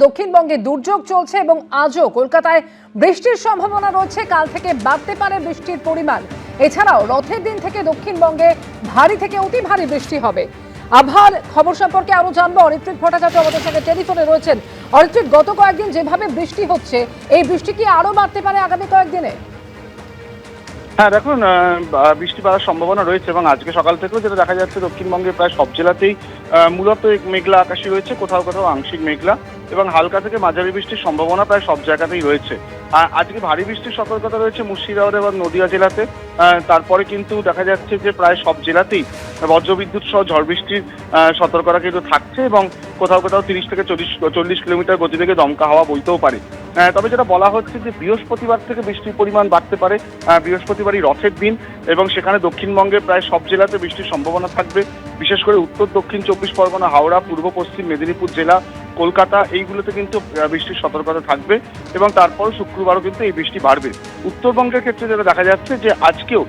দক্ষিণবঙ্গে দুর্যোগ চলছে এবং আজও কলকাতায় বৃষ্টির সম্ভাবনা রয়েছে। কাল থেকে বাড়তে পারে বৃষ্টির পরিমাণ। এছাড়াও রথের দিন থেকে দক্ষিণবঙ্গে ভারী থেকে অতি ভারী বৃষ্টি হবে। আবহাওয়ার খবর সম্পর্কে আরো জানবো। অরিত্রিত ভট্টাচার্য আমাদের সঙ্গে টেলিফোনে রয়েছেন। অরিত্রিত, গত কয়েকদিন যেভাবে বৃষ্টি হচ্ছে, এই বৃষ্টি কি আরো বাড়তে পারে আগামী কয়েকদিনে? হ্যাঁ, দেখুন, বৃষ্টি পাওয়ার সম্ভাবনা রয়েছে এবং আজকে সকাল থেকেও যেটা দেখা যাচ্ছে দক্ষিণবঙ্গের প্রায় সব জেলাতেই মূলত মেঘলা আকাশই রয়েছে, কোথাও কোথাও আংশিক মেঘলা এবং হালকা থেকে মাঝারি বৃষ্টির সম্ভাবনা প্রায় সব জায়গাতেই রয়েছে। আজকে ভারী বৃষ্টির সতর্কতা রয়েছে মুর্শিদাবাদ এবং নদিয়া জেলাতে। তারপরে কিন্তু দেখা যাচ্ছে যে প্রায় সব জেলাতেই বজ্রবিদ্যুৎ সহ ঝড় বৃষ্টির সতর্কতা কিন্তু থাকছে এবং কোথাও কোথাও 30 থেকে 40 কিলোমিটার গতিবেগে দমকা হাওয়া বইতেও পারে। তবে যেটা বলা হচ্ছে যে বৃহস্পতিবার থেকে বৃষ্টির পরিমাণ বাড়তে পারে। বৃহস্পতিবারই রথের দিন এবং সেখানে দক্ষিণবঙ্গের প্রায় সব জেলাতে বৃষ্টির সম্ভাবনা থাকবে। বিশেষ করে উত্তর দক্ষিণ 24 পরগনা, হাওড়া, পূর্ব পশ্চিম মেদিনীপুর জেলা, কলকাতা, এইগুলোতে কিন্তু বৃষ্টির সতর্কতা থাকবে এবং তারপর শুক্রবারও কিন্তু এই বৃষ্টি বাড়বে। উত্তরবঙ্গের ক্ষেত্রে যেটা দেখা যাচ্ছে যে আজকেও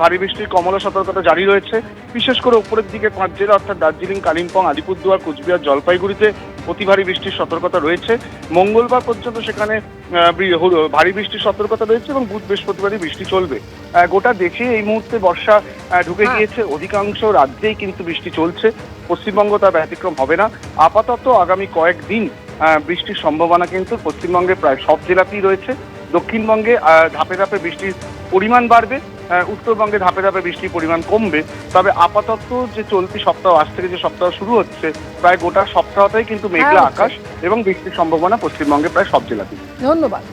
ভারী বৃষ্টির কমলা সতর্কতা জারি রয়েছে। বিশেষ করে উপরের দিকে 5 জেলা অর্থাৎ দার্জিলিং, কালিম্পং, আলিপুরদুয়ার, কোচবিহার, জলপাইগুড়িতে অতি ভারী বৃষ্টির সতর্কতা রয়েছে। মঙ্গলবার পর্যন্ত সেখানে ভারী বৃষ্টির সতর্কতা রয়েছে এবং বুধ বৃহস্পতিবারই বৃষ্টি চলবে। গোটা দেশে এই মুহূর্তে বর্ষা ঢুকে গিয়েছে। অধিকাংশ রাজ্যেই কিন্তু বৃষ্টি চলছে। পশ্চিমবঙ্গ তার ব্যতিক্রম হবে না। আপাতত আগামী কয়েকদিন বৃষ্টির সম্ভাবনা কিন্তু পশ্চিমবঙ্গের প্রায় সব জেলাতেই রয়েছে। দক্ষিণবঙ্গে ধাপে ধাপে বৃষ্টির পরিমাণ বাড়বে, উত্তরবঙ্গে ধাপে ধাপে বৃষ্টির পরিমাণ কমবে। তবে আপাতত যে চলতি সপ্তাহ, আজ থেকে যে সপ্তাহ শুরু হচ্ছে, প্রায় গোটা সপ্তাহটাই কিন্তু মেঘলা আকাশ এবং বৃষ্টির সম্ভাবনা পশ্চিমবঙ্গে প্রায় সব জেলাতেই। ধন্যবাদ।